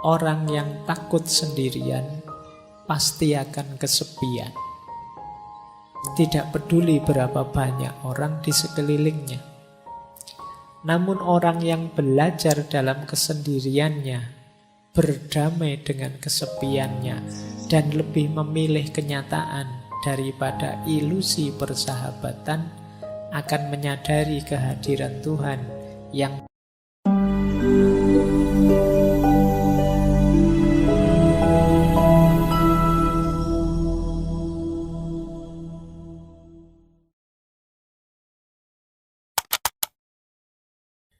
Orang yang takut sendirian pasti akan kesepian. Tidak peduli berapa banyak orang di sekelilingnya. Namun orang yang belajar dalam kesendiriannya, berdamai dengan kesepiannya, dan lebih memilih kenyataan daripada ilusi persahabatan, akan menyadari kehadiran Tuhan yang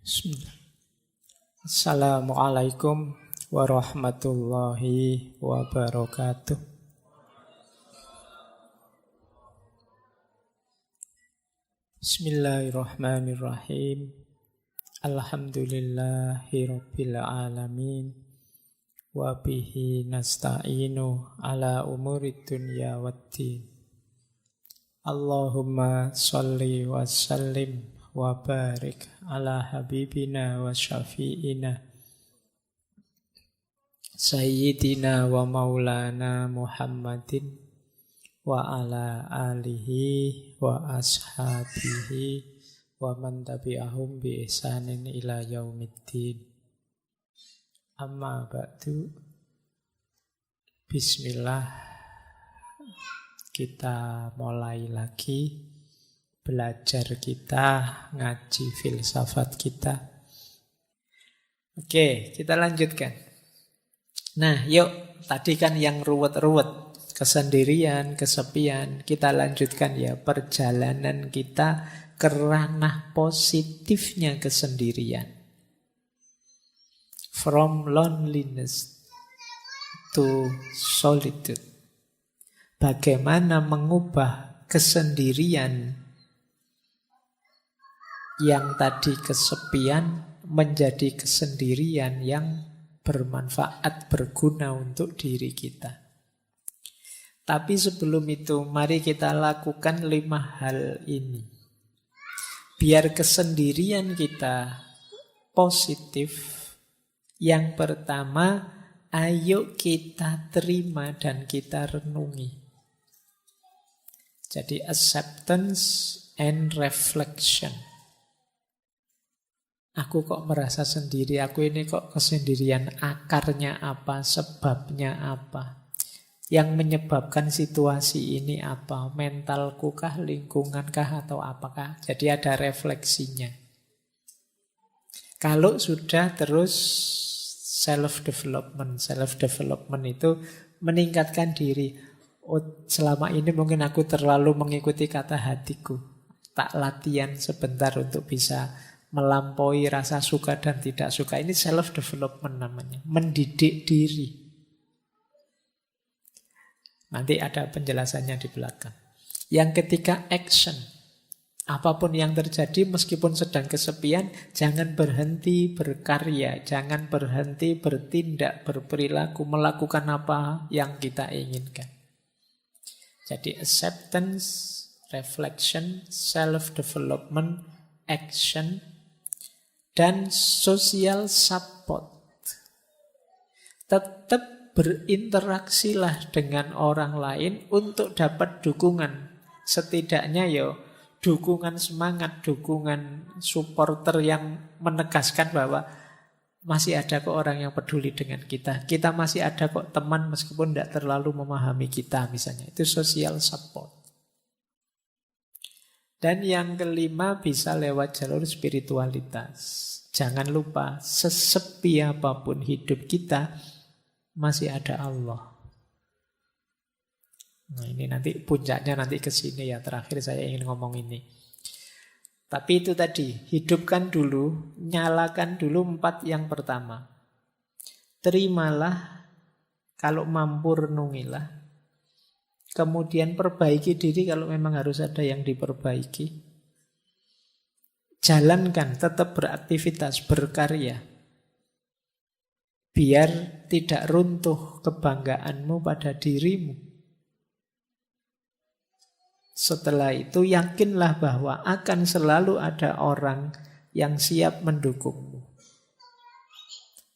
Bismillah. Assalamualaikum warahmatullahi wabarakatuh. Bismillahirrahmanirrahim. Alhamdulillahi rabbil alamin. Wa bihi nasta'inu ala umurid dunya waddin. Allahumma sholli wa sallim wa barik ala habibina wa syafi'ina sayyidina wa maulana Muhammadin wa ala alihi wa ashabihi wa man tabi'ahum bi ihsanin ila yaumiddin. Amma ba'du. Bismillah. Kita mulai lagi belajar kita, ngaji filsafat kita. Oke, kita lanjutkan. Nah, yuk, tadi kan yang ruwet-ruwet, kesendirian, kesepian. Kita lanjutkan ya, perjalanan kita ke ranah positifnya kesendirian. From loneliness to solitude. Bagaimana mengubah kesendirian yang tadi kesepian menjadi kesendirian yang bermanfaat, berguna untuk diri kita. Tapi sebelum itu, mari kita lakukan 5 hal ini. Biar kesendirian kita positif. Yang pertama, ayo kita terima dan kita renungi. Jadi acceptance and reflection. Aku kok merasa sendiri, aku ini kok kesendirian, akarnya apa, sebabnya apa, yang menyebabkan situasi ini apa, mentalku kah, lingkungan kah, atau apakah. Jadi ada refleksinya. Kalau sudah terus self-development itu meningkatkan diri. Oh, selama ini mungkin aku terlalu mengikuti kata hatiku. Tak latihan sebentar untuk bisa melampaui rasa suka dan tidak suka. Ini self-development namanya. Mendidik diri. Nanti ada penjelasannya di belakang. Yang ketiga, action. Apapun yang terjadi, meskipun sedang kesepian, jangan berhenti berkarya. Jangan berhenti bertindak, berperilaku, melakukan apa yang kita inginkan. Jadi acceptance, reflection, self-development, action, dan social support. Tetap berinteraksilah dengan orang lain untuk dapat dukungan. Setidaknya dukungan semangat, dukungan supporter yang menegaskan bahwa masih ada kok orang yang peduli dengan kita. Kita masih ada kok teman meskipun tidak terlalu memahami kita misalnya. Itu social support. Dan yang kelima bisa lewat jalur spiritualitas. Jangan lupa, sesepi apapun hidup kita, masih ada Allah. Nah ini nanti puncaknya nanti ke sini ya. Terakhir saya ingin ngomong ini. Tapi itu tadi, hidupkan dulu, nyalakan dulu 4 yang pertama. Terimalah, kalau mampu renungilah. Kemudian perbaiki diri kalau memang harus ada yang diperbaiki. Jalankan, tetap beraktivitas, berkarya. Biar tidak runtuh kebanggaanmu pada dirimu. Setelah itu yakinlah bahwa akan selalu ada orang yang siap mendukungmu.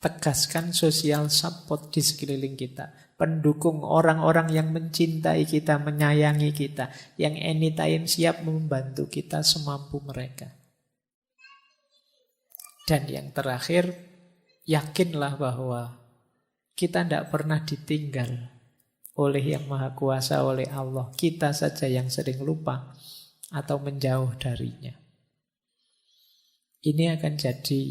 Tegaskan social support di sekeliling kita. Pendukung orang-orang yang mencintai kita, menyayangi kita. Yang anytime siap membantu kita semampu mereka. Dan yang terakhir, yakinlah bahwa kita tidak pernah ditinggal oleh Yang Maha Kuasa, oleh Allah. Kita saja yang sering lupa atau menjauh darinya. Ini akan jadi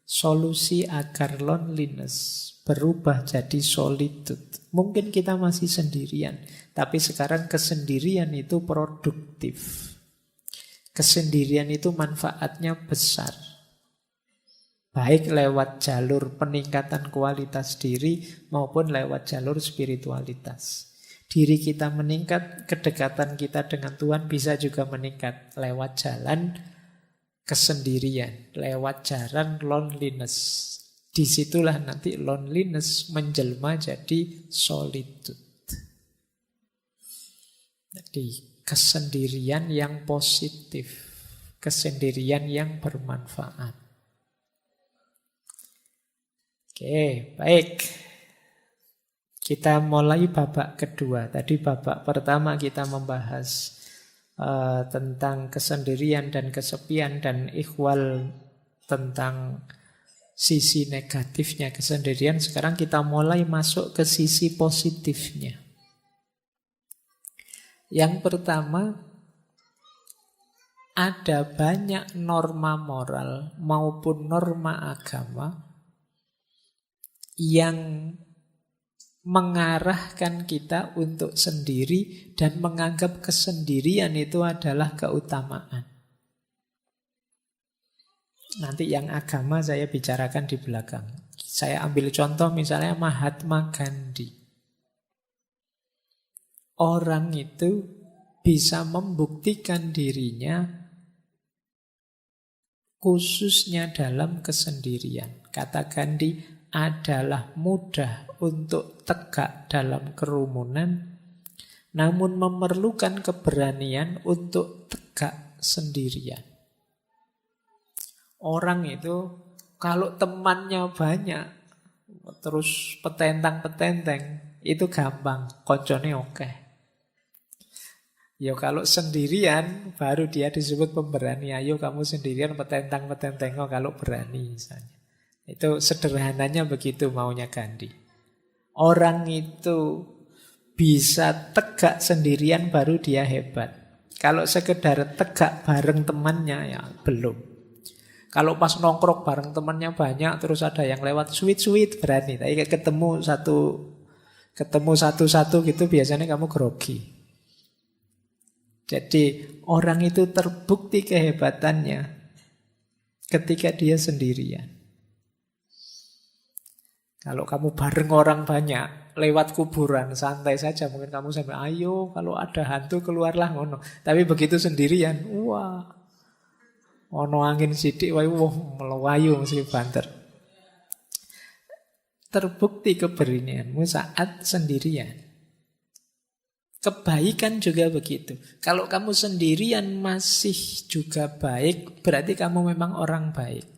solusi agar loneliness berubah jadi solitude. Mungkin kita masih sendirian, tapi sekarang kesendirian itu produktif. Kesendirian itu manfaatnya besar. Baik lewat jalur peningkatan kualitas diri maupun lewat jalur spiritualitas. Diri kita meningkat, kedekatan kita dengan Tuhan bisa juga meningkat lewat jalan kesendirian, lewat jalan loneliness. Disitulah nanti loneliness menjelma jadi solitude. Jadi kesendirian yang positif, kesendirian yang bermanfaat. Oke, baik. Kita mulai babak kedua. Tadi babak pertama kita membahas tentang kesendirian dan kesepian dan ikhwal, tentang sisi negatifnya kesendirian. Sekarang kita mulai masuk ke sisi positifnya. Yang pertama, ada banyak norma moral maupun norma agama yang mengarahkan kita untuk sendiri dan menganggap kesendirian itu adalah keutamaan. Nanti yang agama saya bicarakan di belakang. Saya ambil contoh misalnya Mahatma Gandhi. Orang itu bisa membuktikan dirinya khususnya dalam kesendirian. Kata Gandhi, adalah mudah untuk tegak dalam kerumunan, namun memerlukan keberanian untuk tegak sendirian. Orang itu kalau temannya banyak, terus petentang-petenteng, itu gampang, koncone oke. Ya kalau sendirian, baru dia disebut pemberani. Ayo kamu sendirian petentang-petenteng kalau berani misalnya. Itu sederhananya begitu maunya Gandhi. Orang itu bisa tegak sendirian baru dia hebat. Kalau sekedar tegak bareng temannya ya belum. Kalau pas nongkrong bareng temannya banyak terus ada yang lewat sweet berani. Tapi ketemu satu-satu gitu biasanya kamu grogi. Jadi orang itu terbukti kehebatannya ketika dia sendirian. Kalau kamu bareng orang banyak, lewat kuburan, santai saja. Mungkin kamu sampai, ayo kalau ada hantu keluarlah ngono. Tapi begitu sendirian, wah, ono angin sidik, wah, melayu mesti banter. Terbukti keberanianmu saat sendirian. Kebaikan juga begitu. Kalau kamu sendirian masih juga baik, berarti kamu memang orang baik.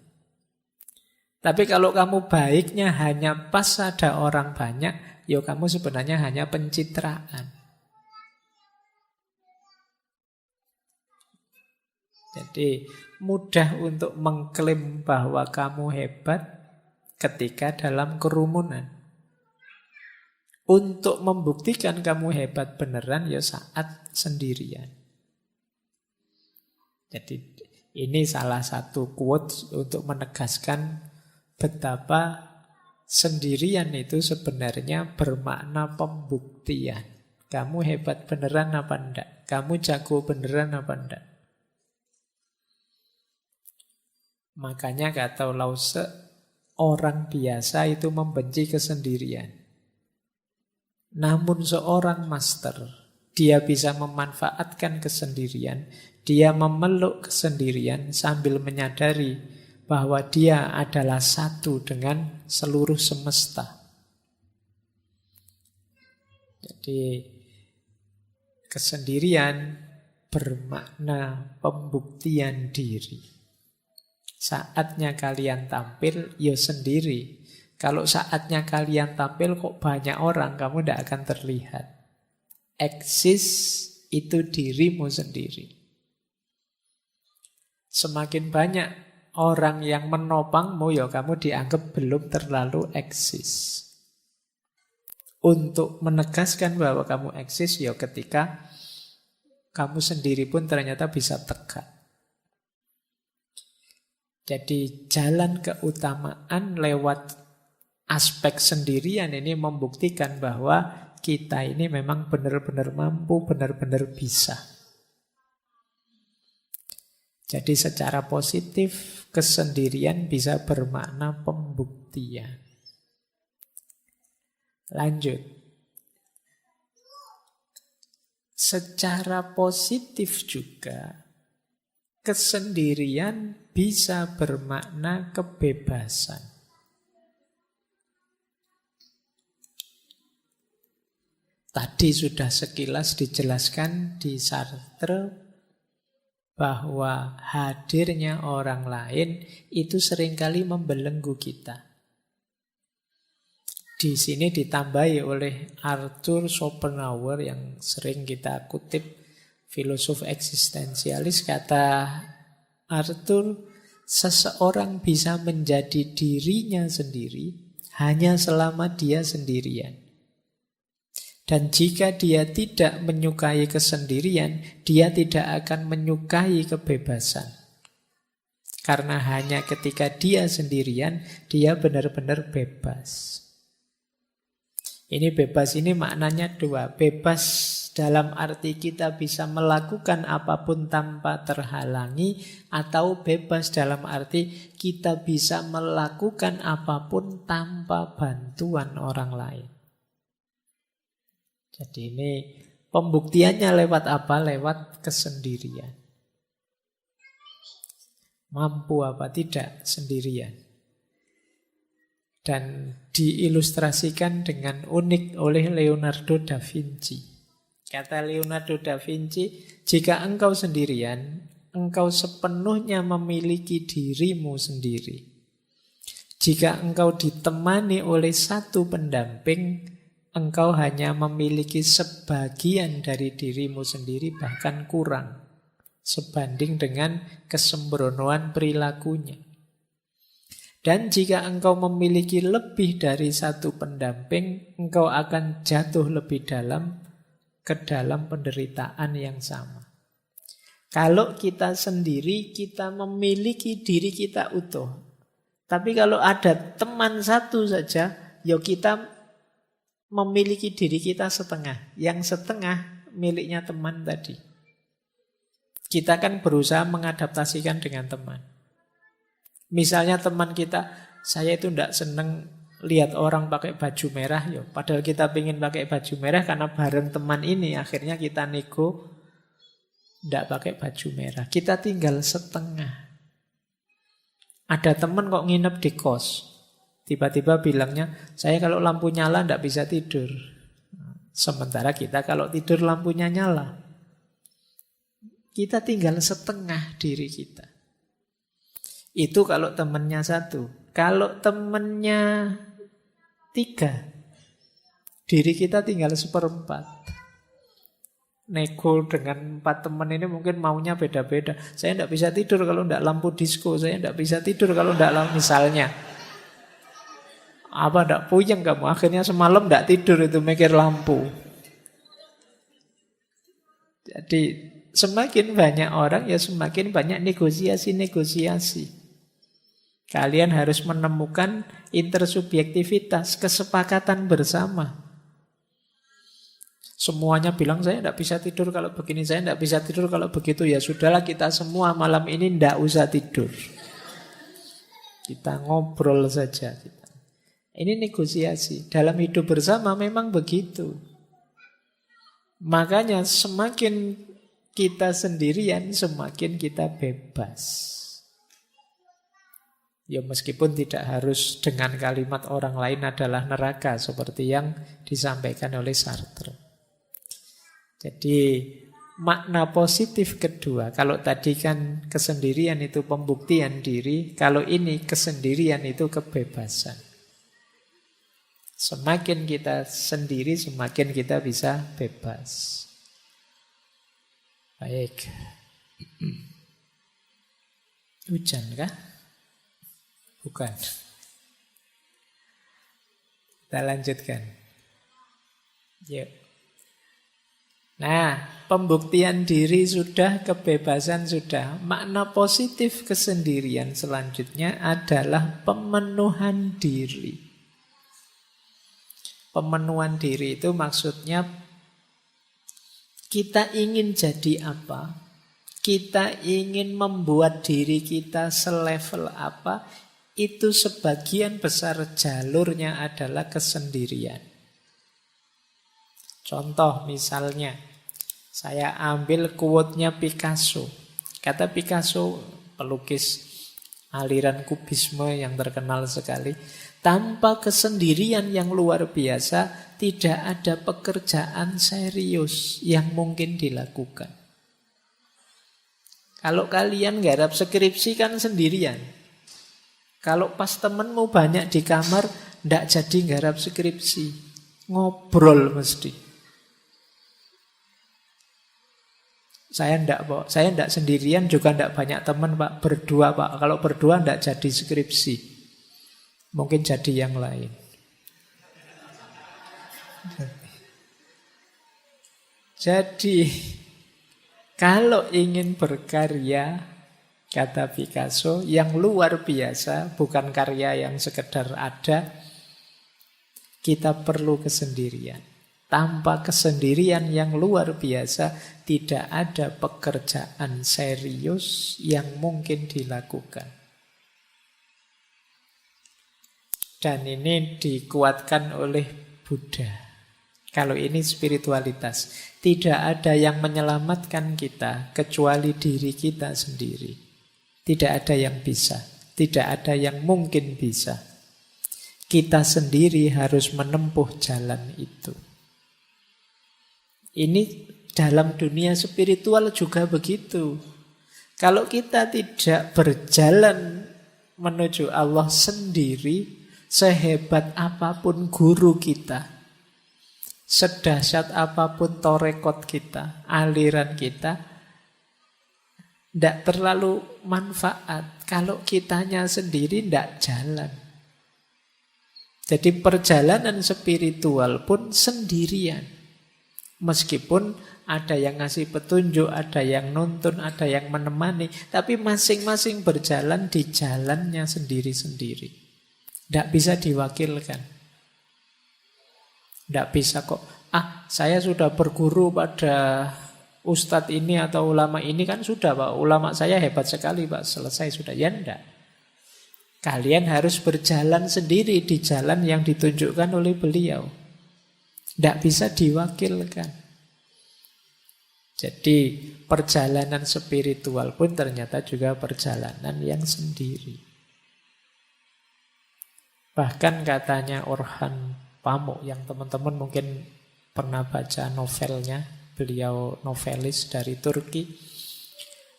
Tapi kalau kamu baiknya hanya pas ada orang banyak, ya kamu sebenarnya hanya pencitraan. Jadi mudah untuk mengklaim bahwa kamu hebat ketika dalam kerumunan. Untuk membuktikan kamu hebat beneran ya saat sendirian. Jadi ini salah satu quote untuk menegaskan betapa sendirian itu sebenarnya bermakna pembuktian. Kamu hebat beneran apa enggak? Kamu jago beneran apa enggak? Makanya kata Lause, orang biasa itu membenci kesendirian. Namun seorang master, dia bisa memanfaatkan kesendirian, dia memeluk kesendirian sambil menyadari bahwa dia adalah satu dengan seluruh semesta. Jadi kesendirian bermakna pembuktian diri. Saatnya kalian tampil, ya sendiri. Kalau saatnya kalian tampil kok banyak orang, kamu tidak akan terlihat. Eksis itu dirimu sendiri. Semakin banyak orang yang menopangmu, ya kamu dianggap belum terlalu eksis. Untuk menegaskan bahwa kamu eksis, ya ketika kamu sendiri pun ternyata bisa tegak. Jadi jalan keutamaan lewat aspek sendirian ini membuktikan bahwa kita ini memang benar-benar mampu, benar-benar bisa. Jadi secara positif kesendirian bisa bermakna pembuktian. Lanjut. Secara positif juga kesendirian bisa bermakna kebebasan. Tadi sudah sekilas dijelaskan di Sartre bahwa hadirnya orang lain itu seringkali membelenggu kita. Di sini ditambahi oleh Arthur Schopenhauer yang sering kita kutip, filosof eksistensialis. Kata Arthur, seseorang bisa menjadi dirinya sendiri hanya selama dia sendirian. Dan jika dia tidak menyukai kesendirian, dia tidak akan menyukai kebebasan. Karena hanya ketika dia sendirian, dia benar-benar bebas. Ini bebas ini maknanya dua. Bebas dalam arti kita bisa melakukan apapun tanpa terhalangi, atau bebas dalam arti kita bisa melakukan apapun tanpa bantuan orang lain. Jadi ini pembuktiannya lewat apa? Lewat kesendirian. Mampu apa tidak sendirian. Dan diilustrasikan dengan unik oleh Leonardo da Vinci. Kata Leonardo da Vinci, jika engkau sendirian, engkau sepenuhnya memiliki dirimu sendiri. Jika engkau ditemani oleh satu pendamping, engkau hanya memiliki sebagian dari dirimu sendiri, bahkan kurang, sebanding dengan kesembronoan perilakunya. Dan jika engkau memiliki lebih dari satu pendamping, engkau akan jatuh lebih dalam ke dalam penderitaan yang sama. Kalau kita sendiri, kita memiliki diri kita utuh. Tapi kalau ada teman satu saja, ya kita memiliki diri kita setengah. Yang setengah miliknya teman tadi. Kita kan berusaha mengadaptasikan dengan teman. Misalnya teman kita, saya itu tidak senang lihat orang pakai baju merah. Yo, padahal kita ingin pakai baju merah karena bareng teman ini. Akhirnya kita nego tidak pakai baju merah. Kita tinggal setengah. Ada teman kok nginep di kos. Tiba-tiba bilangnya, saya kalau lampu nyala tidak bisa tidur. Sementara kita kalau tidur lampunya nyala. Kita tinggal setengah diri kita. Itu kalau temannya satu. Kalau temannya 3, diri kita tinggal 1/4. Nego dengan 4 teman ini mungkin maunya beda-beda. Saya tidak bisa tidur kalau tidak lampu disco. Saya tidak bisa tidur kalau tidak lampu, misalnya. Apa tidak puyeng kamu? Akhirnya semalam tidak tidur itu mikir lampu. Jadi semakin banyak orang ya semakin banyak negosiasi-negosiasi. Kalian harus menemukan intersubjektivitas, kesepakatan bersama. Semuanya bilang saya tidak bisa tidur kalau begini, saya tidak bisa tidur kalau begitu. Ya sudahlah, kita semua malam ini tidak usah tidur. Kita ngobrol saja. Ini negosiasi. Dalam hidup bersama memang begitu. Makanya semakin kita sendirian, semakin kita bebas. Ya meskipun tidak harus dengan kalimat orang lain adalah neraka, seperti yang disampaikan oleh Sartre. Jadi makna positif kedua, kalau tadi kan kesendirian itu pembuktian diri, kalau ini kesendirian itu kebebasan. Semakin kita sendiri, semakin kita bisa bebas. Baik. Hujan kah? Bukan. Kita lanjutkan. Yuk. Nah, pembuktian diri sudah, kebebasan sudah. Makna positif kesendirian selanjutnya adalah pemenuhan diri. Pemenuhan diri itu maksudnya kita ingin jadi apa? Kita ingin membuat diri kita selevel apa? Itu sebagian besar jalurnya adalah kesendirian. Contoh misalnya, saya ambil quote-nya Picasso. Kata Picasso, pelukis aliran kubisme yang terkenal sekali. Tanpa kesendirian yang luar biasa, tidak ada pekerjaan serius yang mungkin dilakukan. Kalau kalian garap skripsi kan sendirian. Kalau pas temenmu banyak di kamar, ndak jadi garap skripsi. Ngobrol mesti. Saya ndak sendirian, juga ndak banyak teman, Pak. Berdua, Pak. Kalau berdua ndak jadi skripsi. Mungkin jadi yang lain. Jadi, kalau ingin berkarya, kata Picasso, yang luar biasa, bukan karya yang sekedar ada, kita perlu kesendirian. Tanpa kesendirian yang luar biasa, tidak ada pekerjaan serius yang mungkin dilakukan. Dan ini dikuatkan oleh Buddha. Kalau ini spiritualitas. Tidak ada yang menyelamatkan kita kecuali diri kita sendiri. Tidak ada yang bisa. Tidak ada yang mungkin bisa. Kita sendiri harus menempuh jalan itu. Ini dalam dunia spiritual juga begitu. Kalau kita tidak berjalan menuju Allah sendiri, sehebat apapun guru kita, sedahsyat apapun torekot kita, aliran kita, tidak terlalu manfaat. Kalau kitanya sendiri tidak jalan. Jadi perjalanan spiritual pun sendirian. Meskipun ada yang ngasih petunjuk, ada yang nuntun, ada yang menemani, tapi masing-masing berjalan di jalannya sendiri-sendiri. Tidak bisa diwakilkan. Tidak bisa kok, saya sudah berguru pada ustadz ini atau ulama ini, kan sudah Pak, ulama saya hebat sekali Pak, selesai sudah. Ya enggak. Kalian harus berjalan sendiri di jalan yang ditunjukkan oleh beliau. Tidak bisa diwakilkan. Jadi perjalanan spiritual pun ternyata juga perjalanan yang sendiri. Bahkan katanya Orhan Pamuk, yang teman-teman mungkin pernah baca novelnya, beliau novelis dari Turki.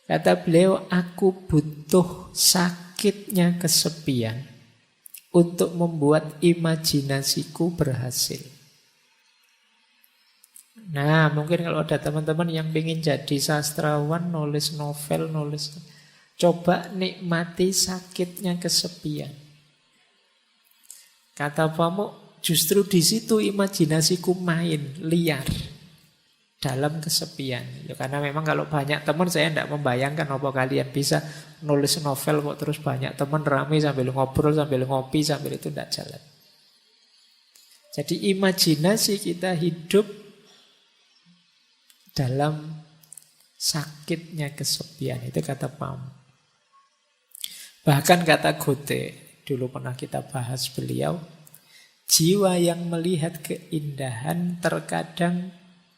Kata beliau, aku butuh sakitnya kesepian untuk membuat imajinasiku berhasil. Nah, mungkin kalau ada teman-teman yang ingin jadi sastrawan, nulis novel, coba nikmati sakitnya kesepian. Kata Pamuk, justru di situ imajinasiku main, liar. Dalam kesepian. Ya, karena memang kalau banyak teman, saya tidak membayangkan apa kalian bisa nulis novel kok terus banyak teman ramai sambil ngobrol, sambil ngopi, sambil itu tidak jalan. Jadi imajinasi kita hidup dalam sakitnya kesepian. Itu kata Pamuk. Bahkan kata Goethe, dulu pernah kita bahas beliau, jiwa yang melihat keindahan terkadang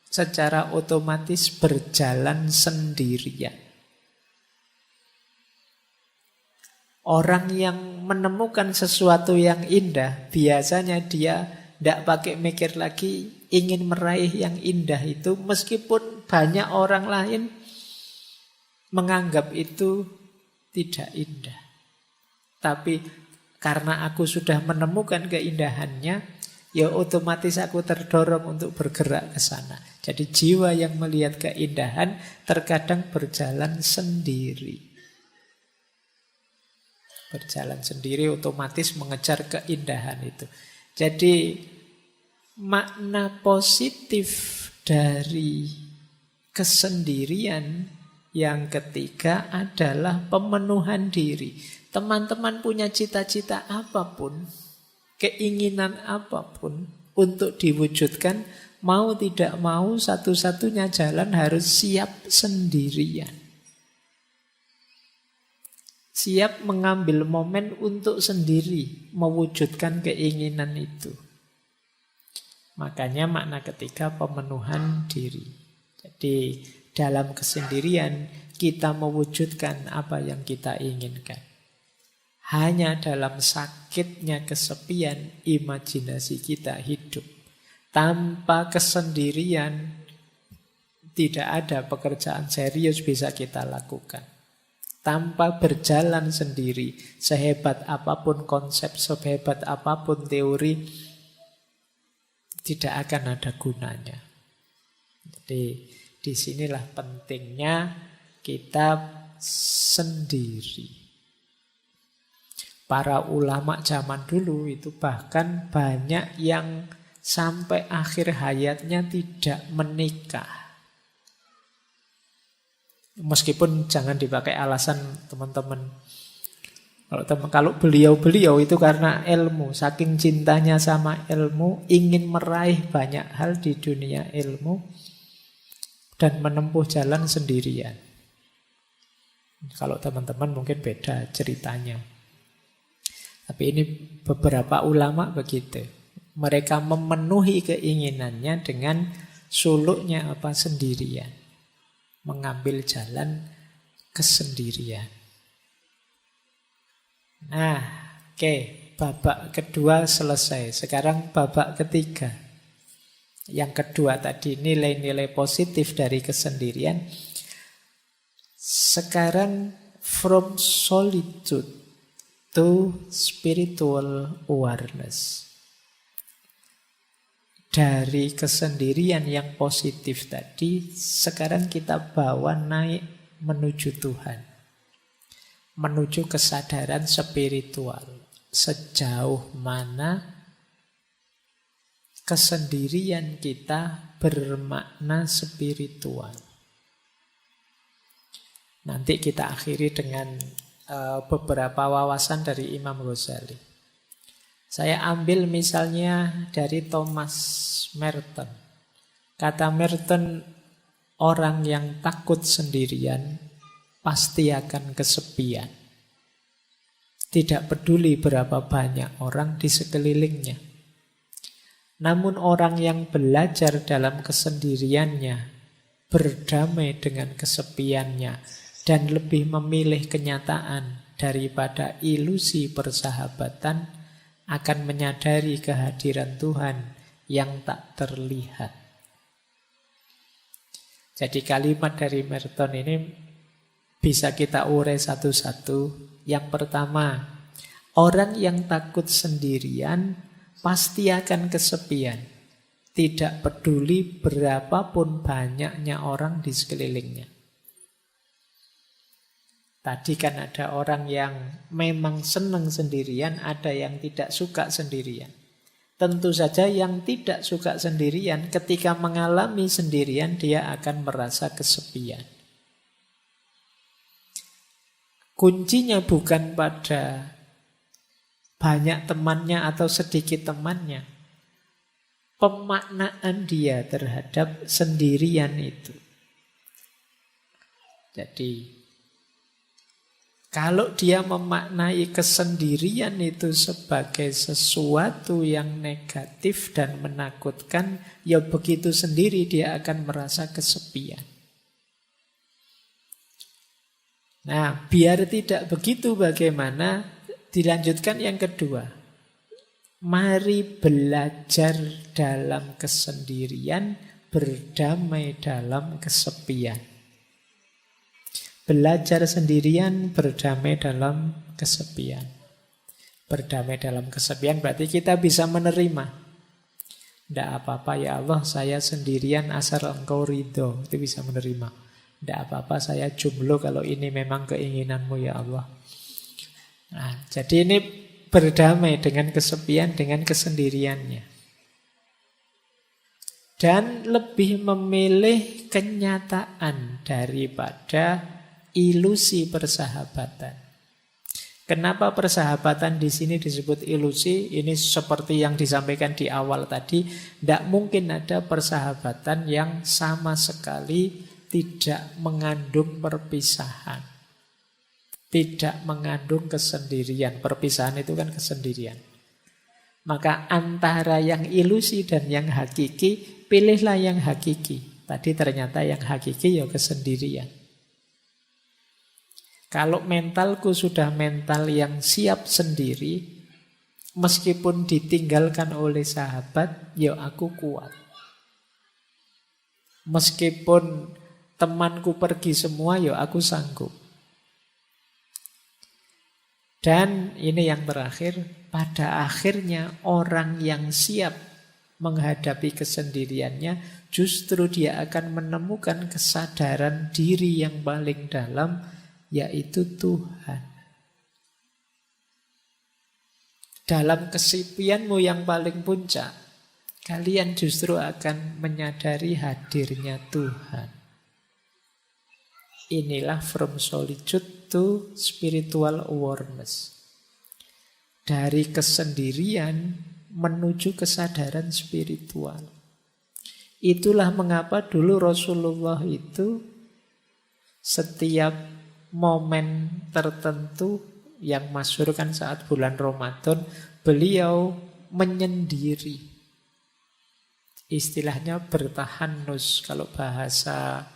secara otomatis berjalan sendirian. Orang yang menemukan sesuatu yang indah, biasanya dia tidak pakai mikir lagi, ingin meraih yang indah itu, meskipun banyak orang lain menganggap itu tidak indah. Tapi karena aku sudah menemukan keindahannya, ya otomatis aku terdorong untuk bergerak ke sana. Jadi jiwa yang melihat keindahan terkadang berjalan sendiri. Berjalan sendiri otomatis mengejar keindahan itu. Jadi makna positif dari kesendirian yang ketiga adalah pemenuhan diri. Teman-teman punya cita-cita apapun, keinginan apapun untuk diwujudkan, mau tidak mau satu-satunya jalan harus siap sendirian. Siap mengambil momen untuk sendiri mewujudkan keinginan itu. Makanya makna ketiga pemenuhan diri. Jadi dalam kesendirian kita mewujudkan apa yang kita inginkan. Hanya dalam sakitnya kesepian imajinasi kita hidup. Tanpa kesendirian tidak ada pekerjaan serius bisa kita lakukan. Tanpa berjalan sendiri, sehebat apapun konsep, sehebat apapun teori, tidak akan ada gunanya. Jadi disinilah pentingnya kita sendiri. Para ulama zaman dulu itu bahkan banyak yang sampai akhir hayatnya tidak menikah. Meskipun jangan dipakai alasan teman-teman. Kalau beliau-beliau itu karena ilmu, saking cintanya sama ilmu, ingin meraih banyak hal di dunia ilmu dan menempuh jalan sendirian. Kalau teman-teman mungkin beda ceritanya. Tapi ini beberapa ulama begitu. Mereka memenuhi keinginannya dengan suluknya apa sendirian. Mengambil jalan kesendirian. Nah, oke, babak kedua selesai. Sekarang babak ketiga. Yang kedua tadi nilai-nilai positif dari kesendirian. Sekarang from solitude to spiritual awareness. Dari kesendirian yang positif tadi, sekarang kita bawa naik menuju Tuhan. Menuju kesadaran spiritual. Sejauh mana kesendirian kita bermakna spiritual. Nanti kita akhiri dengan beberapa wawasan dari Imam Ghazali. Saya ambil misalnya dari Thomas Merton. Kata Merton, orang yang takut sendirian pasti akan kesepian. Tidak peduli berapa banyak orang di sekelilingnya. Namun orang yang belajar dalam kesendiriannya, berdamai dengan kesepiannya, dan lebih memilih kenyataan daripada ilusi persahabatan, akan menyadari kehadiran Tuhan yang tak terlihat. Jadi kalimat dari Merton ini bisa kita urai satu-satu. Yang pertama, orang yang takut sendirian pasti akan kesepian. Tidak peduli berapapun banyaknya orang di sekelilingnya. Tadi kan ada orang yang memang senang sendirian, ada yang tidak suka sendirian. Tentu saja yang tidak suka sendirian, ketika mengalami sendirian, dia akan merasa kesepian. Kuncinya bukan pada banyak temannya atau sedikit temannya. Pemaknaan dia terhadap sendirian itu. Jadi, kalau dia memaknai kesendirian itu sebagai sesuatu yang negatif dan menakutkan, ya begitu sendiri dia akan merasa kesepian. Nah, biar tidak begitu bagaimana? Dilanjutkan yang kedua. Mari belajar dalam kesendirian, berdamai dalam kesepian. Belajar sendirian, berdamai dalam kesepian. Berdamai dalam kesepian berarti kita bisa menerima Tidak apa-apa ya Allah, saya sendirian asal engkau ridho. Itu bisa menerima. Tidak apa-apa, saya jomblo kalau ini memang keinginanmu ya Allah. Nah, jadi ini berdamai dengan kesepian, dengan kesendiriannya. Dan lebih memilih kenyataan daripada ilusi persahabatan. Kenapa persahabatan di sini disebut ilusi? Ini seperti yang disampaikan di awal tadi, tidak mungkin ada persahabatan yang sama sekali tidak mengandung perpisahan, tidak mengandung kesendirian. Perpisahan itu kan kesendirian. Maka antara yang ilusi dan yang hakiki, pilihlah yang hakiki. Tadi ternyata yang hakiki ya kesendirian. Kalau mentalku sudah mental yang siap sendiri, meskipun ditinggalkan oleh sahabat, ya aku kuat. Meskipun temanku pergi semua, ya aku sanggup. Dan ini yang terakhir, pada akhirnya orang yang siap menghadapi kesendiriannya, justru dia akan menemukan kesadaran diri yang paling dalam, yaitu Tuhan. Dalam kesepianmu yang paling puncak, kalian justru akan menyadari hadirnya Tuhan. Inilah from solitude to spiritual awareness. Dari kesendirian menuju kesadaran spiritual. Itulah mengapa dulu Rasulullah itu setiap momen tertentu yang masyhur kan saat bulan Ramadan, beliau menyendiri. Istilahnya bertahanus, kalau bahasa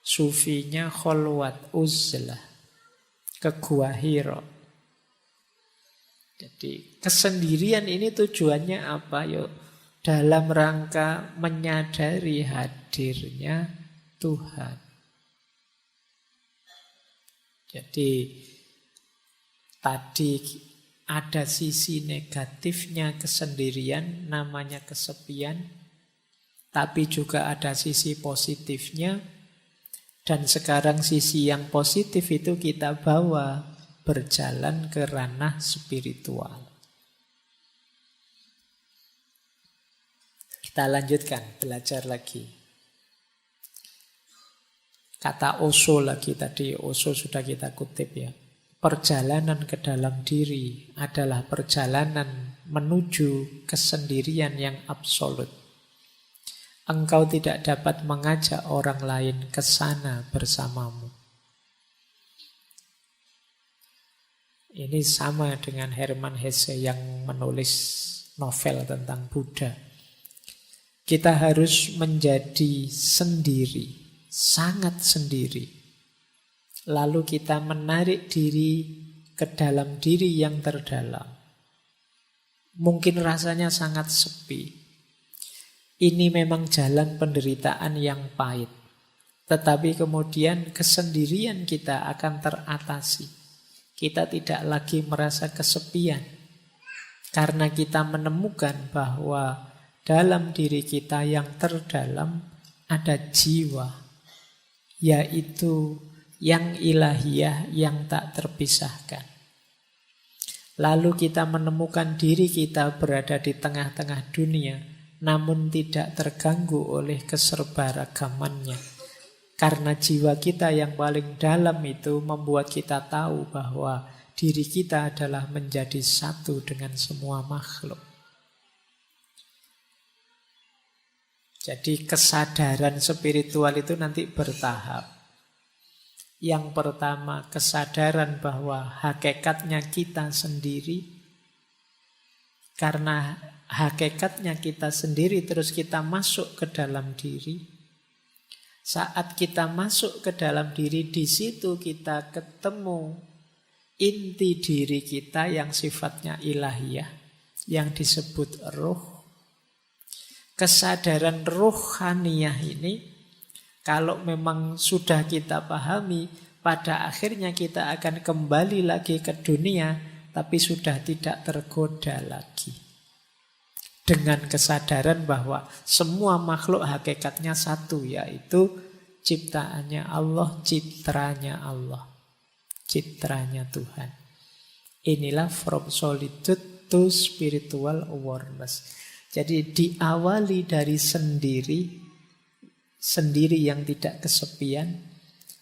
sufinya kholwat uzlah, ke Gua Hira. Jadi kesendirian ini tujuannya apa? Yuk, dalam rangka menyadari hadirnya Tuhan. Jadi tadi ada sisi negatifnya kesendirian, namanya kesepian. Tapi juga ada sisi positifnya. Dan sekarang sisi yang positif itu kita bawa berjalan ke ranah spiritual. Kita lanjutkan, belajar lagi. Kata Osho lagi tadi, Osho sudah kita kutip ya. Perjalanan ke dalam diri adalah perjalanan menuju kesendirian yang absolut. Engkau tidak dapat mengajak orang lain ke sana bersamamu. Ini sama dengan Hermann Hesse yang menulis novel tentang Buddha. Kita harus menjadi sendiri, sangat sendiri. Lalu kita menarik diri ke dalam diri yang terdalam. Mungkin rasanya sangat sepi. Ini memang jalan penderitaan yang pahit. Tetapi kemudian kesendirian kita akan teratasi. Kita tidak lagi merasa kesepian. Karena kita menemukan bahwa dalam diri kita yang terdalam ada jiwa, yaitu yang ilahiyah yang tak terpisahkan. Lalu kita menemukan diri kita berada di tengah-tengah dunia, namun tidak terganggu oleh keserbaragamannya. Karena jiwa kita yang paling dalam itu membuat kita tahu bahwa diri kita adalah menjadi satu dengan semua makhluk. Jadi kesadaran spiritual itu nanti bertahap. Yang pertama, kesadaran bahwa hakikatnya kita sendiri. Karena hakikatnya kita sendiri, terus kita masuk ke dalam diri. Saat kita masuk ke dalam diri, di situ kita ketemu inti diri kita yang sifatnya ilahiyah, yang disebut ruh. Kesadaran ruhaniyah ini, kalau memang sudah kita pahami, pada akhirnya kita akan kembali lagi ke dunia, tapi sudah tidak tergoda lagi. dengan kesadaran bahwa semua makhluk hakikatnya satu, yaitu ciptaannya Allah, citranya Allah, citranya Tuhan. Inilah from solitude to spiritual awareness. Jadi diawali dari sendiri yang tidak kesepian,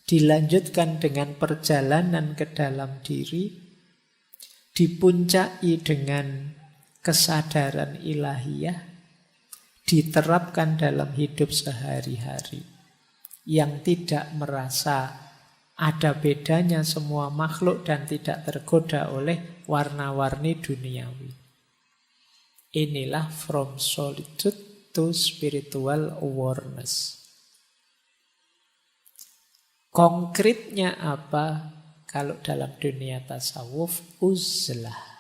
dilanjutkan dengan perjalanan ke dalam diri, dipuncai dengan kesadaran ilahiyah, diterapkan dalam hidup sehari-hari, yang tidak merasa ada bedanya semua makhluk dan tidak tergoda oleh warna-warni duniawi. Inilah from solitude to spiritual awareness. Konkretnya apa kalau dalam dunia tasawuf? Uzlah.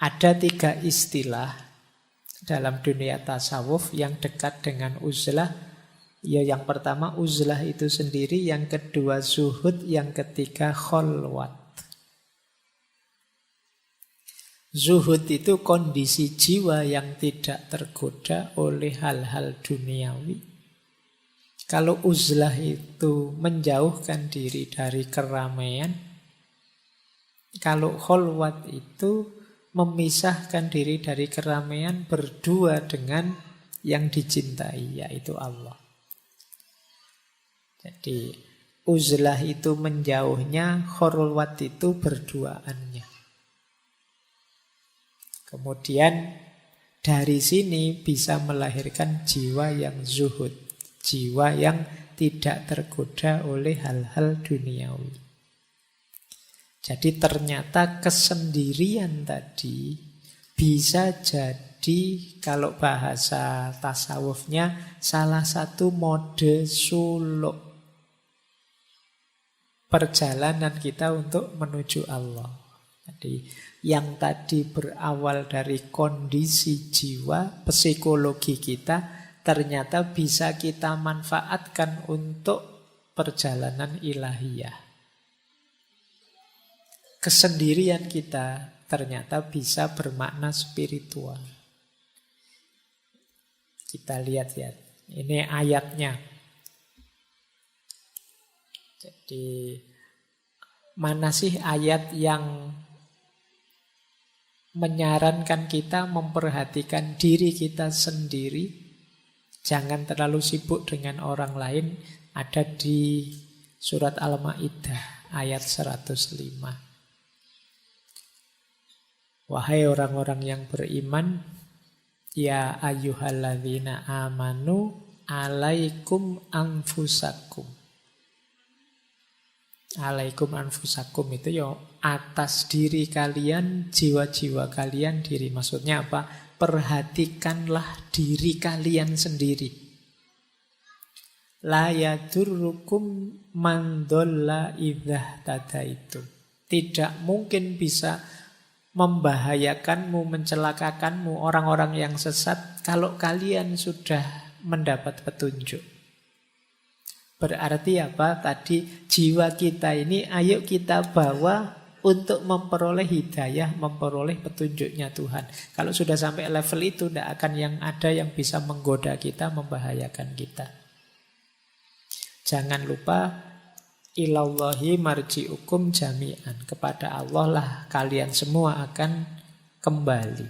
Ada 3 istilah dalam dunia tasawuf yang dekat dengan uzlah. Ya, yang pertama uzlah itu sendiri, yang kedua zuhud, yang ketiga kholwat. Zuhud itu kondisi jiwa yang tidak tergoda oleh hal-hal duniawi. Kalau uzlah itu menjauhkan diri dari keramaian, kalau kholwat itu memisahkan diri dari keramaian, berdua dengan yang dicintai, yaitu Allah. Jadi uzlah itu menjauhnya, kholwat itu berduaannya. Kemudian dari sini bisa melahirkan jiwa yang zuhud, jiwa yang tidak tergoda oleh hal-hal duniawi. Jadi ternyata kesendirian tadi bisa jadi, kalau bahasa tasawufnya, salah satu mode suluk perjalanan kita untuk menuju Allah. Jadi yang tadi berawal dari kondisi jiwa, psikologi kita, ternyata bisa kita manfaatkan untuk perjalanan ilahiyah. Kesendirian kita ternyata bisa bermakna spiritual. Kita lihat ya, ini ayatnya. Jadi mana sih ayat yang menyarankan kita memperhatikan diri kita sendiri, jangan terlalu sibuk dengan orang lain? Ada di surat Al-Maidah ayat 105. Wahai orang-orang yang beriman, ya ayyuhalladzina amanu alaikum anfusakum. Alaikum anfusakum itu ya atas diri kalian, jiwa-jiwa kalian diri. Maksudnya apa? Perhatikanlah diri kalian sendiri. La yadurrukum man dhalla idza tadaitum. Tidak mungkin bisa membahayakanmu, mencelakakanmu orang-orang yang sesat kalau kalian sudah mendapat petunjuk. Berarti apa? Tadi jiwa kita ini ayo kita bawa untuk memperoleh hidayah, memperoleh petunjuknya Tuhan. Kalau sudah sampai level itu, tidak akan yang ada yang bisa menggoda kita, membahayakan kita. Jangan lupa, ilallahi marji'ukum jami'an. Kepada Allah lah kalian semua akan kembali.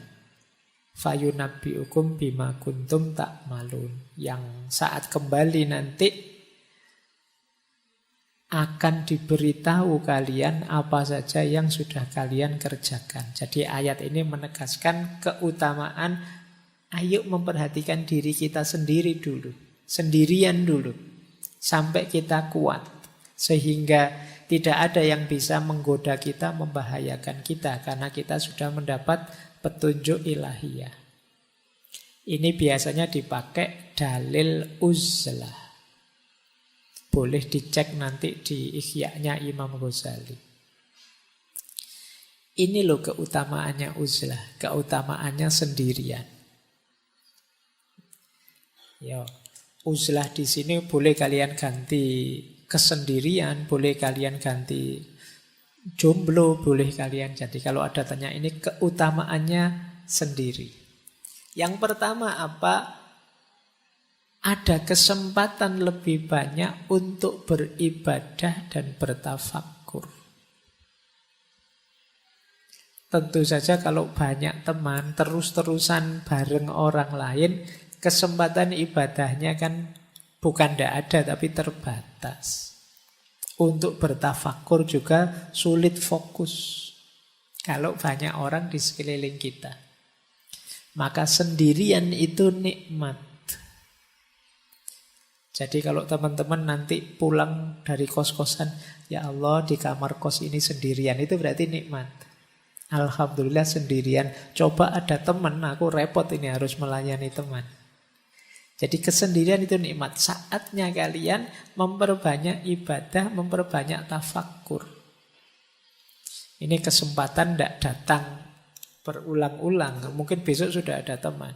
Fayunabbi'ukum bima kuntum ta'malun. Yang saat kembali nanti akan diberitahu kalian apa saja yang sudah kalian kerjakan. Jadi ayat ini menegaskan keutamaan ayo memperhatikan diri kita sendiri dulu. Sendirian dulu. Sampai kita kuat. Sehingga tidak ada yang bisa menggoda kita, membahayakan kita. Karena kita sudah mendapat petunjuk ilahiyah. Ini biasanya dipakai dalil uzlah. Boleh dicek nanti di Ihya-nya Imam Ghazali. Ini loh keutamaannya uzlah. Keutamaannya sendirian. Yo, uzlah di sini boleh kalian ganti kesendirian, boleh kalian ganti jomblo boleh kalian jadi. Kalau ada tanya ini keutamaannya sendiri. Yang pertama apa? Ada kesempatan lebih banyak untuk beribadah dan bertafakkur. Tentu saja kalau banyak teman terus-terusan bareng orang lain, kesempatan ibadahnya kan bukan tidak ada tapi terbatas. Untuk bertafakkur juga sulit fokus kalau banyak orang di sekeliling kita. Maka sendirian itu nikmat. Jadi kalau teman-teman nanti pulang dari kos-kosan, ya Allah di kamar kos ini sendirian, itu berarti nikmat. Alhamdulillah sendirian. Coba ada teman, aku repot ini harus melayani teman. Jadi kesendirian itu nikmat. Saatnya kalian memperbanyak ibadah, memperbanyak tafakkur. Ini kesempatan tidak datang berulang-ulang. Mungkin besok sudah ada teman.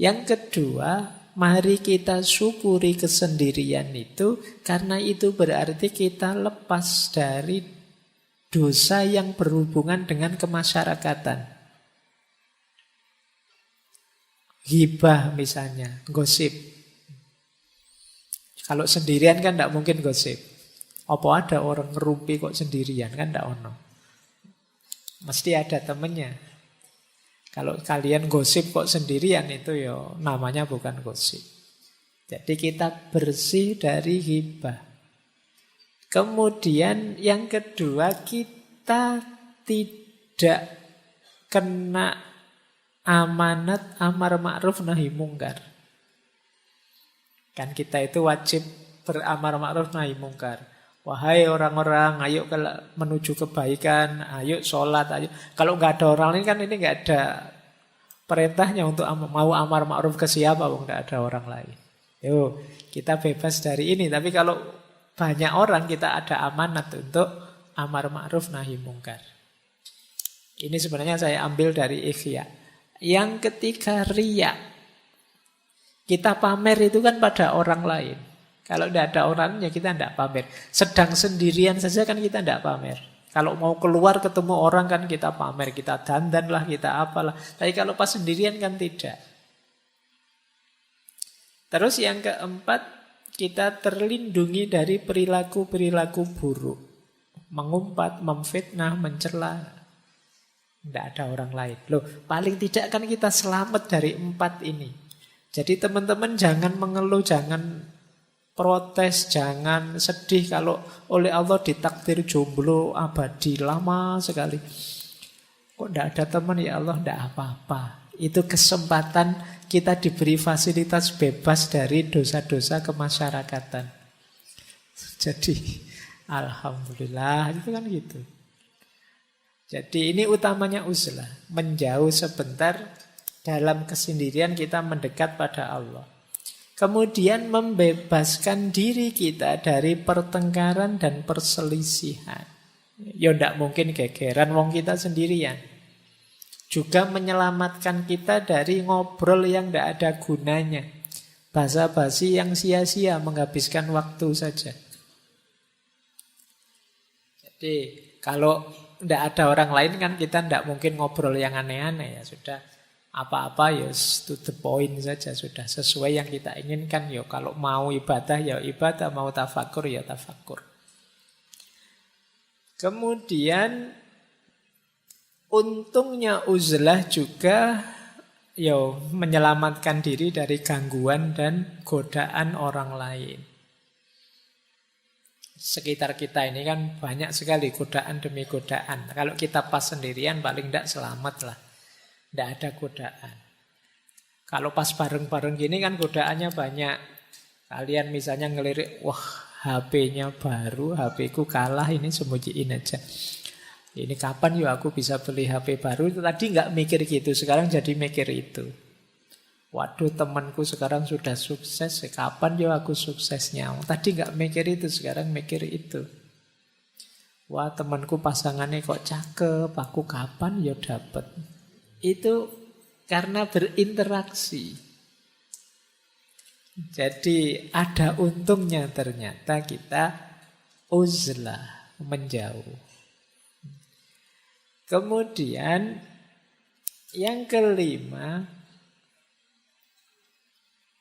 Yang kedua, mari kita syukuri kesendirian itu, karena itu berarti kita lepas dari dosa yang berhubungan dengan kemasyarakatan. Ghibah misalnya, gosip. Kalau sendirian kan tidak mungkin gosip. Apa ada orang ngerumpi kok sendirian, kan tidak ono. Mesti ada temennya. Kalau kalian gosip kok sendirian itu ya namanya bukan gosip. Jadi kita bersih dari ghibah. Kemudian yang kedua, kita tidak kena amanat amar ma'ruf nahi mungkar. Kan kita itu wajib beramar ma'ruf nahi mungkar. Wahai orang-orang, ayo menuju kebaikan, ayo sholat, ayo. Kalau nggak ada orang lain kan ini nggak ada perintahnya untuk mau amar ma'ruf ke siapa, nggak ada orang lain. Yo, kita bebas dari ini. Tapi kalau banyak orang, kita ada amanat untuk amar ma'ruf nahi mungkar. Ini sebenarnya saya ambil dari Ikhya. Yang ketiga, riya. Kita pamer itu kan pada orang lain. Kalau tidak ada orangnya kita tidak pamer. Sedang sendirian saja kan kita tidak pamer. Kalau mau keluar ketemu orang kan kita pamer. Kita dandan lah, kita apalah. Tapi kalau pas sendirian kan tidak. Terus yang keempat, kita terlindungi dari perilaku-perilaku buruk. Mengumpat, memfitnah, mencela. Tidak ada orang lain. Loh, paling tidak kan kita selamat dari empat ini. Jadi teman-teman jangan mengeluh, jangan protes, jangan sedih kalau oleh Allah ditakdir jomblo abadi lama sekali. Kok tidak ada teman, ya Allah, tidak apa-apa. Itu kesempatan kita diberi fasilitas bebas dari dosa-dosa kemasyarakatan. Jadi alhamdulillah, itu kan gitu. Jadi ini utamanya uzlah, menjauh sebentar, dalam kesendirian kita mendekat pada Allah. Kemudian membebaskan diri kita dari pertengkaran dan perselisihan. Ya tidak mungkin gegeran wong kita sendirian. Juga menyelamatkan kita dari ngobrol yang tidak ada gunanya. Basa-basi yang sia-sia, menghabiskan waktu saja. Jadi kalau tidak ada orang lain kan kita tidak mungkin ngobrol yang aneh-aneh, ya sudah. Apa-apa ya to the point saja, sudah sesuai yang kita inginkan. Ya kalau mau ibadah ya ibadah, mau tafakur ya tafakur. Kemudian untungnya uzlah juga ya menyelamatkan diri dari gangguan dan godaan orang lain. Sekitar kita ini kan banyak sekali godaan demi godaan. Kalau kita pas sendirian paling tidak selamat lah. Tidak ada godaan. Kalau pas bareng-bareng gini kan godaannya banyak. Kalian misalnya ngelirik, wah HP-nya baru, HP-ku kalah, ini sembunyiin aja. Ini kapan ya aku bisa beli HP baru? Tadi nggak mikir gitu, sekarang jadi mikir itu. Waduh temanku sekarang sudah sukses, kapan ya aku suksesnya? Tadi nggak mikir itu, sekarang mikir itu. Wah temanku pasangannya kok cakep, aku kapan ya dapet? Itu karena berinteraksi. Jadi ada untungnya ternyata kita uzlah. menjauh. Kemudian yang kelima,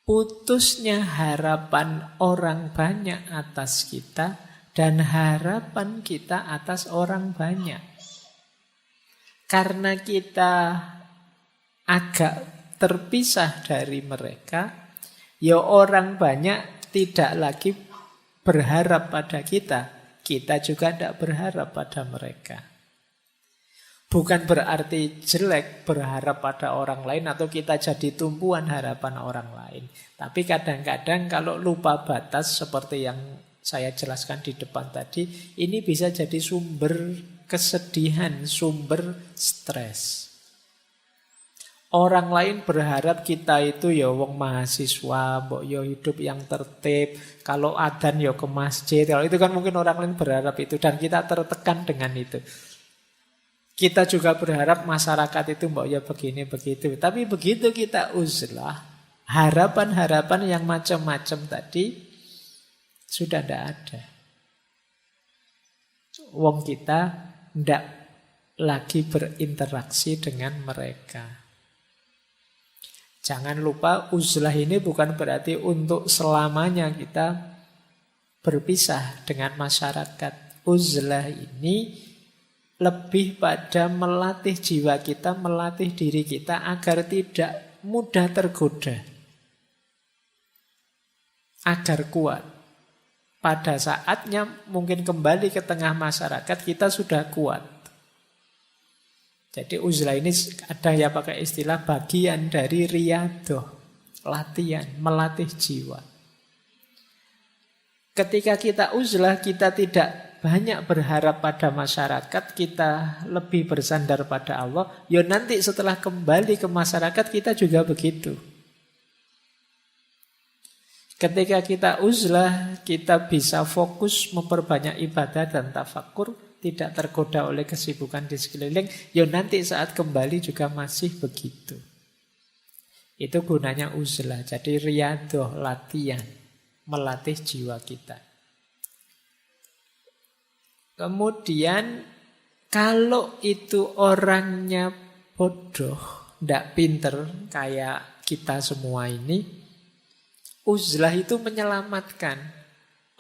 putusnya harapan orang banyak atas kita dan harapan kita atas orang banyak. Karena kita agak terpisah dari mereka, ya orang banyak tidak lagi berharap pada kita. Kita juga tidak berharap pada mereka. Bukan berarti jelek berharap pada orang lain atau kita jadi tumpuan harapan orang lain. Tapi kadang-kadang kalau lupa batas seperti yang saya jelaskan di depan tadi, ini bisa jadi sumber kesedihan, sumber stres. Orang lain berharap kita itu ya wong mahasiswa, mbok yo hidup yang tertib, kalau adzan ya ke masjid. Kalau itu kan mungkin orang lain berharap itu dan kita tertekan dengan itu. Kita juga berharap masyarakat itu mbok ya begini begitu. Tapi begitu kita uzlah, harapan-harapan yang macam-macam tadi sudah tidak ada. Wong kita tidak lagi berinteraksi dengan mereka. Jangan lupa uzlah ini bukan berarti untuk selamanya kita berpisah dengan masyarakat. Uzlah ini lebih pada melatih jiwa kita, melatih diri kita agar tidak mudah tergoda. Agar kuat. Pada saatnya mungkin kembali ke tengah masyarakat kita sudah kuat. Jadi uzlah ini ada ya pakai istilah bagian dari riyadoh, latihan, melatih jiwa. Ketika kita uzlah, kita tidak banyak berharap pada masyarakat, kita lebih bersandar pada Allah. Ya nanti setelah kembali ke masyarakat kita juga begitu. Ketika kita uzlah, kita bisa fokus memperbanyak ibadah dan tafakur, tidak tergoda oleh kesibukan di sekeliling. Ya nanti saat kembali juga masih begitu. Itu gunanya uzlah. Jadi riyadoh, latihan, melatih jiwa kita. Kemudian kalau itu orangnya bodoh, tidak pinter kayak kita semua ini, uzlah itu menyelamatkan.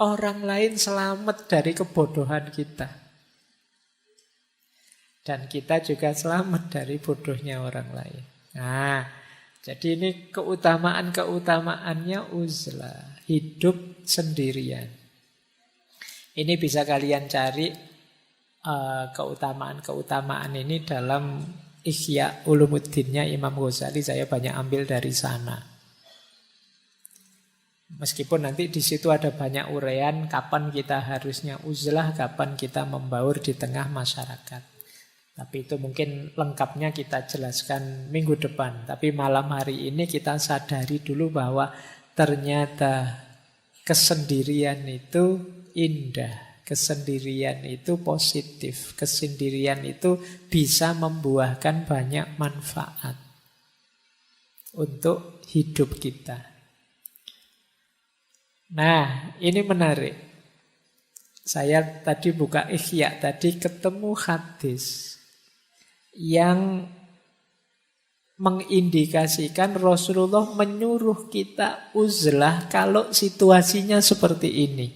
Orang lain selamat dari kebodohan kita. Dan kita juga selamat dari bodohnya orang lain. Nah, jadi ini keutamaan-keutamaannya uzlah. Hidup sendirian. Ini bisa kalian cari keutamaan-keutamaan ini dalam Ihya Ulumuddinnya Imam Ghazali. Saya banyak ambil dari sana. Meskipun nanti di situ ada banyak uraian kapan kita harusnya uzlah, kapan kita membaur di tengah masyarakat. Tapi itu mungkin lengkapnya kita jelaskan minggu depan. Tapi malam hari ini kita sadari dulu bahwa ternyata kesendirian itu indah, kesendirian itu positif, kesendirian itu bisa membuahkan banyak manfaat untuk hidup kita. Nah, ini menarik. Saya tadi buka Ihya, tadi ketemu hadis yang mengindikasikan Rasulullah menyuruh kita uzlah kalau situasinya seperti ini.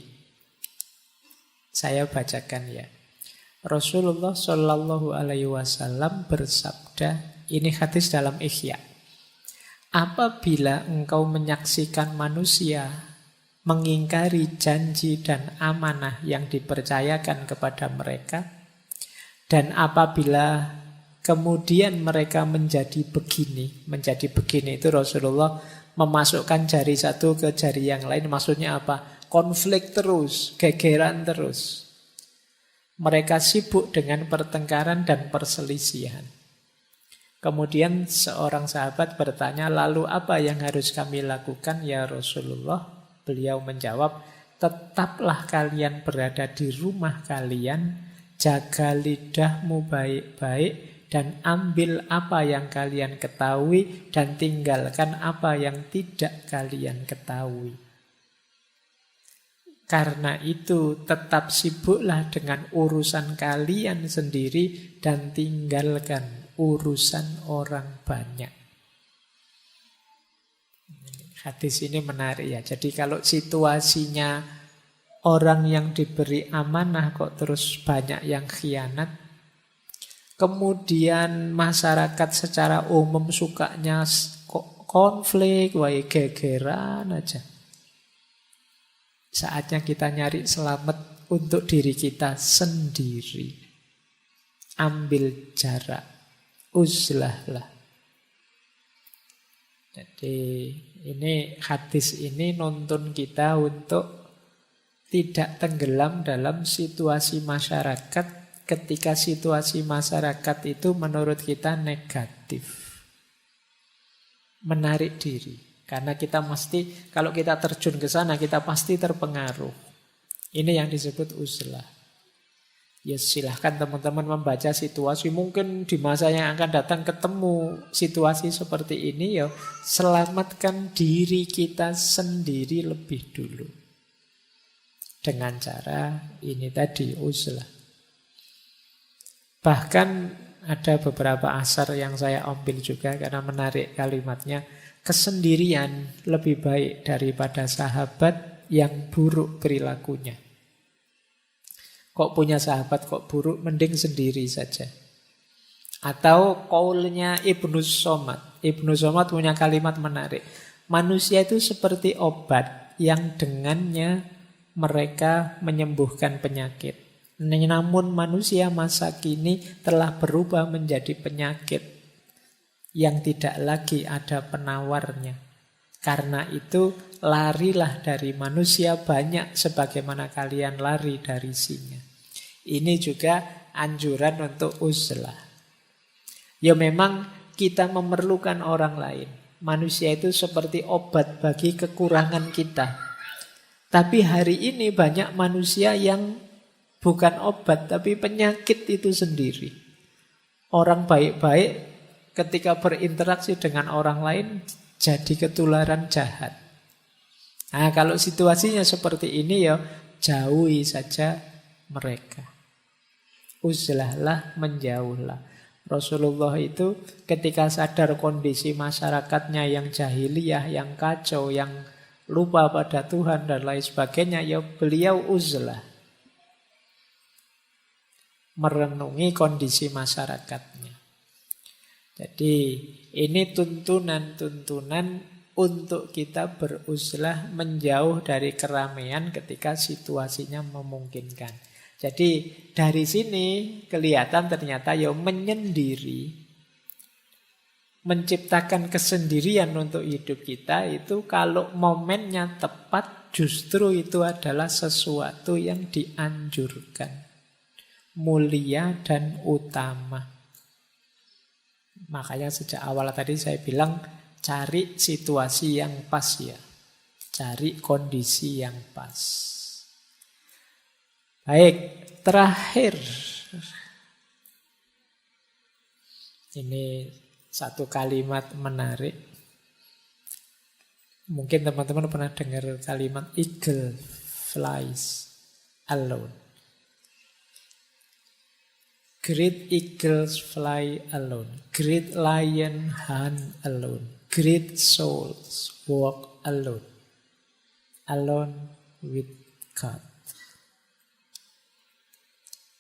Saya bacakan ya. Rasulullah Shallallahu Alaihi Wasallam bersabda, ini hadis dalam Ihya. Apabila engkau menyaksikan manusia mengingkari janji dan amanah yang dipercayakan kepada mereka, dan apabila kemudian mereka menjadi begini itu Rasulullah memasukkan jari satu ke jari yang lain. Maksudnya apa? Konflik terus, gegeran terus. Mereka sibuk dengan pertengkaran dan perselisihan. Kemudian seorang sahabat bertanya, lalu apa yang harus kami lakukan ya Rasulullah? Beliau menjawab, tetaplah kalian berada di rumah kalian, jaga lidahmu baik-baik, dan ambil apa yang kalian ketahui, dan tinggalkan apa yang tidak kalian ketahui. Karena itu tetap sibuklah dengan urusan kalian sendiri dan tinggalkan urusan orang banyak. Hadis ini menarik ya. Jadi kalau situasinya orang yang diberi amanah kok terus banyak yang khianat, kemudian masyarakat secara umum sukanya kok konflik, wae gegeran aja. Saatnya kita nyari selamat untuk diri kita sendiri. Ambil jarak. Uzlahlah. Jadi ini hadis ini nuntun kita untuk tidak tenggelam dalam situasi masyarakat ketika situasi masyarakat itu menurut kita negatif. Menarik diri. Karena kita mesti, kalau kita terjun ke sana, kita pasti terpengaruh. Ini yang disebut uzlah. Ya silahkan teman-teman membaca situasi. Mungkin di masa yang akan datang ketemu situasi seperti ini, ya selamatkan diri kita sendiri lebih dulu. Dengan cara ini tadi, uzlah. Bahkan ada beberapa asar yang saya ambil juga karena menarik kalimatnya. Kesendirian lebih baik daripada sahabat yang buruk perilakunya. Kok punya sahabat kok buruk, mending sendiri saja. Atau qaulnya Ibnu Somad. Ibnu Somad punya kalimat menarik. Manusia itu seperti obat yang dengannya mereka menyembuhkan penyakit. Namun manusia masa kini telah berubah menjadi penyakit yang tidak lagi ada penawarnya. Karena itu larilah dari manusia banyak sebagaimana kalian lari dari singa. Ini juga anjuran untuk uzlah. Ya memang kita memerlukan orang lain. Manusia itu seperti obat bagi kekurangan kita. Tapi hari ini banyak manusia yang bukan obat tapi penyakit itu sendiri. Orang baik-baik ketika berinteraksi dengan orang lain jadi ketularan jahat. Nah, kalau situasinya seperti ini ya jauhi saja mereka. Uzlahlah, menjauhlah. Rasulullah itu ketika sadar kondisi masyarakatnya yang jahiliyah, yang kacau, yang lupa pada Tuhan dan lain sebagainya, ya beliau uzlah. Merenungi kondisi masyarakatnya. Jadi ini tuntunan-tuntunan untuk kita beruzlah menjauh dari keramaian ketika situasinya memungkinkan. Jadi dari sini kelihatan ternyata ya menyendiri, menciptakan kesendirian untuk hidup kita itu kalau momennya tepat justru itu adalah sesuatu yang dianjurkan, mulia dan utama. Makanya sejak awal tadi saya bilang cari situasi yang pas ya. Cari kondisi yang pas. Baik, terakhir. Ini satu kalimat menarik. Mungkin teman-teman pernah dengar kalimat eagle flies alone. Great eagles fly alone. Great lion hunt alone. Great souls walk alone. Alone with God.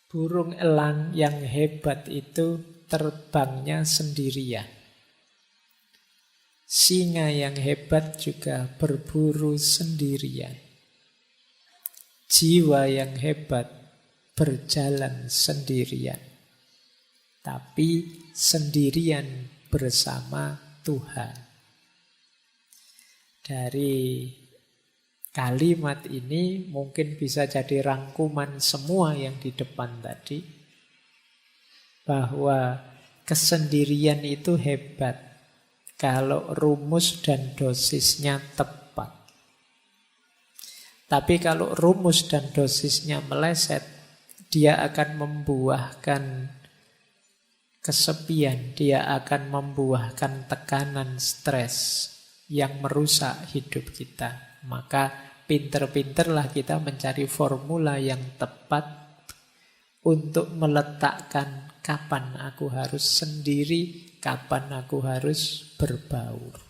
Burung elang yang hebat itu terbangnya sendirian. Singa yang hebat juga berburu sendirian. Jiwa yang hebat berjalan sendirian. Tapi sendirian bersama Tuhan. Dari kalimat ini mungkin bisa jadi rangkuman semua yang di depan tadi. Bahwa kesendirian itu hebat kalau rumus dan dosisnya tepat. Tapi kalau rumus dan dosisnya meleset, dia akan membuahkan kesepian, dia akan membuahkan tekanan, stres yang merusak hidup kita. Maka pinter-pinterlah kita mencari formula yang tepat untuk meletakkan kapan aku harus sendiri, kapan aku harus berbaur.